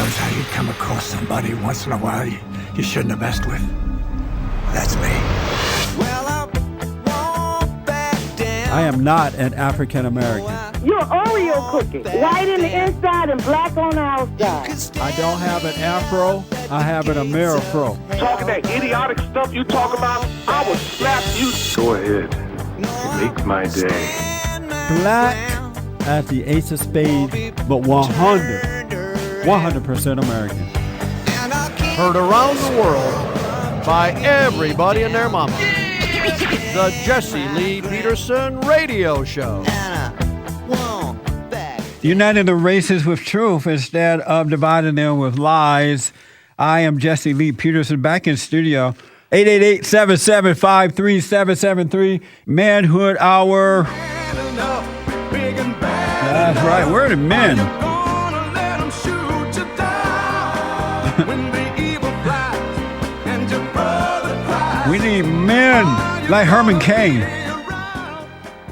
knows how you come across somebody once in a while you shouldn't have messed with. That's me. I am not an African American. You're Oreo cookie. White in the inside and black on the outside. I don't have an afro. I have an Amerifro. Talking that idiotic stuff you talk about, I will slap you. Go ahead. Make my day. Black at the ace of spades, but 100% American. Heard around the world by everybody and their mama. The Jesse Lee Peterson Radio Show. Uniting the races with truth instead of dividing them with lies. I am Jesse Lee Peterson, back in studio. 888-775-3773. Manhood Hour. That's right. Where are the men? We need men like Herman Cain.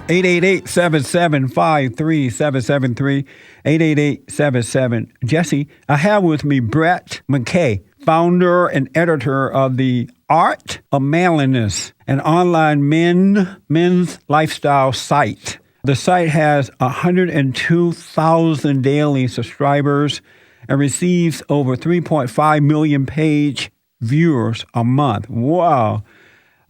888-775-3773. 888-77. Jesse, I have with me Brett McKay, founder and editor of the Art of Manliness, an online men's lifestyle site. The site has 102,000 daily subscribers and receives over 3.5 million page viewers a month. Wow.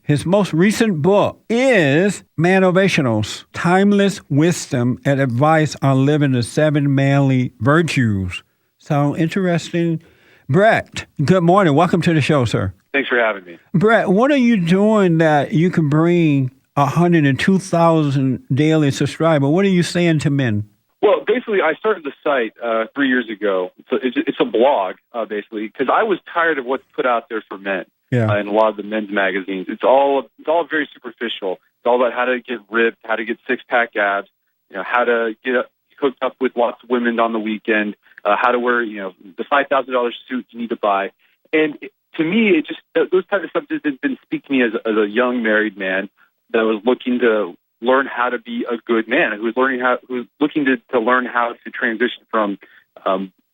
His most recent book is Mannovationals, Timeless Wisdom and Advice on Living the 7 Manly Virtues. Sound interesting? Brett, good morning. Welcome to the show, sir. Thanks for having me. Brett, what are you doing that you can bring 102,000 daily subscribers? What are you saying to men? Well, basically, I started the site 3 years ago. So it's a blog, basically, because I was tired of what's put out there for men in a lot of the men's magazines. It's all very superficial. It's all about how to get ripped, how to get six-pack abs, how to get hooked up with lots of women on the weekend, how to wear, the $5,000 suit you need to buy. And to me, it just those types of stuff just didn't speak to me as a young married man that was looking to learn how to be a good man, who's looking to learn how to transition from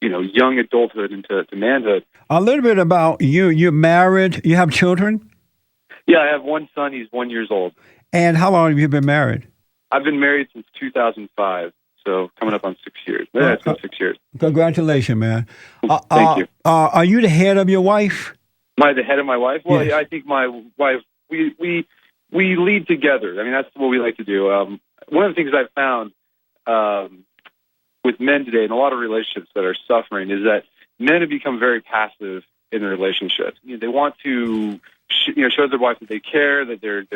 young adulthood into manhood. A little bit about you. You're married. You have children? Yeah, I have one son. He's 1 year old. And how long have you been married? I've been married since 2005, so coming up on 6 years. Yeah, it's been 6 years. Congratulations, man. Thank you. Are you the head of your wife? Am I the head of my wife? Well, yes. I think my wife, we lead together. I mean, that's what we like to do. One of the things I've found with men today, and a lot of relationships that are suffering, is that men have become very passive in their relationships. They want to, show their wife that they care, that they're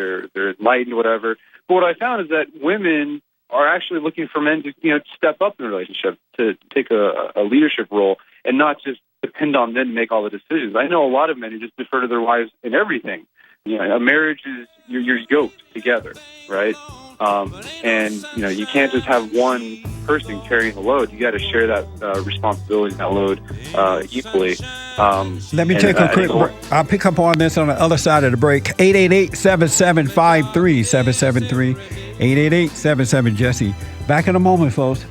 enlightened, whatever. But what I found is that women are actually looking for men to, step up in the relationship, to take a leadership role, and not just depend on men to make all the decisions. I know a lot of men who just defer to their wives in everything. A marriage is you're yoked together, right? And you can't just have one person carrying the load. You got to share that responsibility, that load equally. Let me take a quick break. I'll pick up on this on the other side of the break. 888-775-3773. 888-77-JESSE. Back in a moment, folks.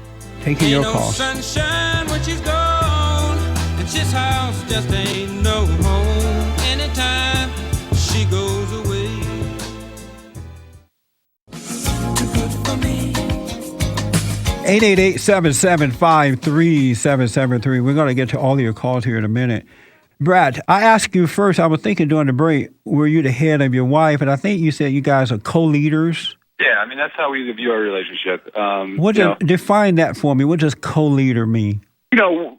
Taking your calls. Sunshine when she's gone, and this house just ain't no home. Anytime she goes away. Too good for me. 888-775-3773. We're going to get to all of your calls here in a minute. Brad, I asked you first, I was thinking during the break, were you the head of your wife? And I think you said you guys are co-leaders. Yeah, I mean, that's how we view our relationship. Define that for me. What does co-leader mean? Both.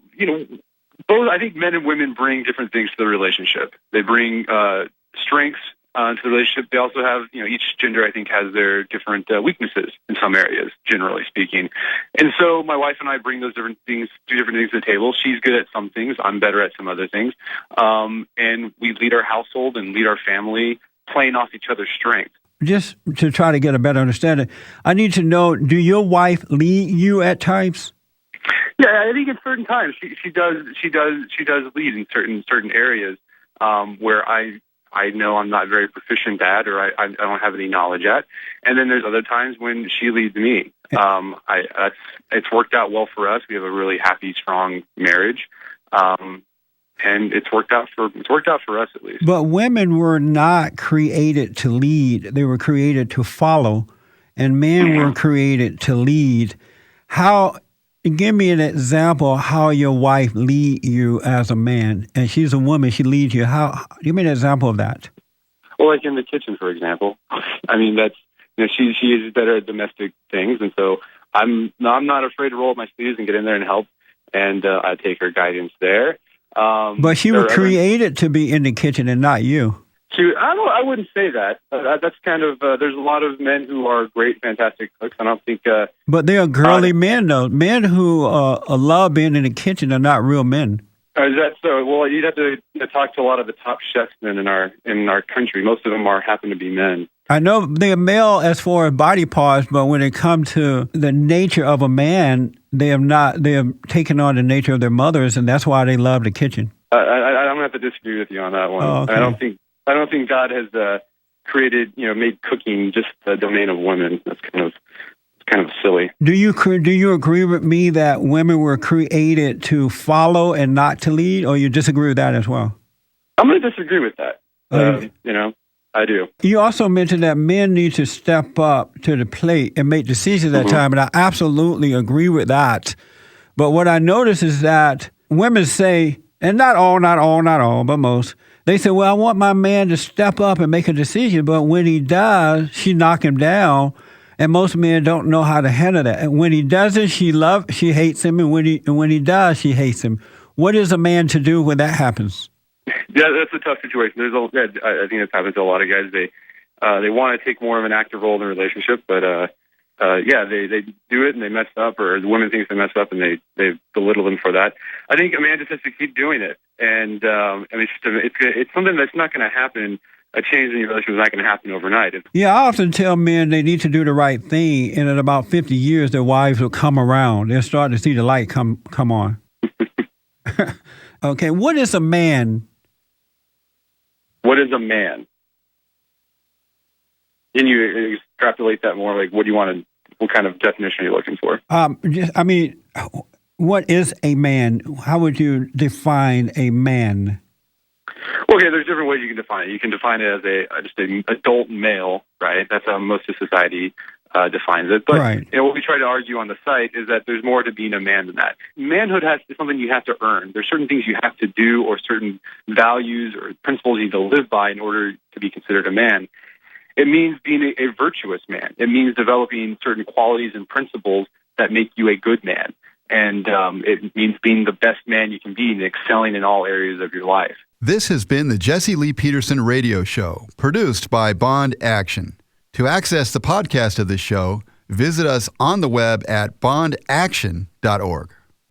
I think men and women bring different things to the relationship. They bring strengths to the relationship. They also have, each gender, I think, has their different weaknesses in some areas, generally speaking. And so my wife and I bring those different things to the table. She's good at some things. I'm better at some other things. And we lead our household and lead our family, playing off each other's strengths. Just to try to get a better understanding, I need to know, do your wife lead you at times? Yeah, I think at certain times she does lead in certain areas where I know I'm not very proficient at, or I don't have any knowledge at. And then there's other times when she leads me. It's worked out well for us. We have a really happy, strong marriage. And it's worked out for us at least. But women were not created to lead; they were created to follow, and men were created to lead. How? Give me an example of how your wife lead you as a man, and she's a woman. She leads you. How? Give me an example of that. Well, like in the kitchen, for example. I mean, that's she is better at domestic things, and so I'm not afraid to roll up my sleeves and get in there and help, and I take her guidance there. But she was created to be in the kitchen and not you. I wouldn't say that. That's kind of there's a lot of men who are great, fantastic cooks. I don't think. But they are girly men, though. Men who love being in the kitchen are not real men. Is that so? Well, you'd have to talk to a lot of the top chefs men in our country. Most of them happen to be men. I know they're male as far as body parts, but when it comes to the nature of a man, they have not. They have taken on the nature of their mothers, and that's why they love the kitchen. I'm gonna have to disagree with you on that one. Oh, okay. I don't think God has made cooking just the domain of women. That's kind of silly. Do you agree with me that women were created to follow and not to lead, or you disagree with that as well? I'm going to disagree with that. I do. You also mentioned that men need to step up to the plate and make decisions at time, and I absolutely agree with that. But what I notice is that women say, and not all, but most, they say, well, I want my man to step up and make a decision, but when he does, she knock him down, and most men don't know how to handle that. And when he doesn't, she hates him, and when he does, she hates him. What is a man to do when that happens? Yeah, that's a tough situation. I think that's happened to a lot of guys. They want to take more of an active role in the relationship, but they do it and they mess up, or the woman thinks they mess up and they belittle them for that. I think a man just has to keep doing it, and it's something that's not going to happen. A change in your relationship is not going to happen overnight. Yeah, I often tell men they need to do the right thing, and in about 50 years, their wives will come around. They'll start to see the light come on. Okay, what is a man? What is a man? Can you extrapolate that more? Like, what kind of definition are you looking for? What is a man? How would you define a man? Okay, there's different ways you can define it. You can define it as just an adult male, right? That's how most of society defines it. But right. What we try to argue on the site is that there's more to being a man than that. Manhood is something you have to earn. There's certain things you have to do, or certain values or principles you need to live by in order to be considered a man. It means being a virtuous man. It means developing certain qualities and principles that make you a good man. And it means being the best man you can be and excelling in all areas of your life. This has been the Jesse Lee Peterson Radio Show, produced by Bond Action. To access the podcast of this show, visit us on the web at bondaction.org.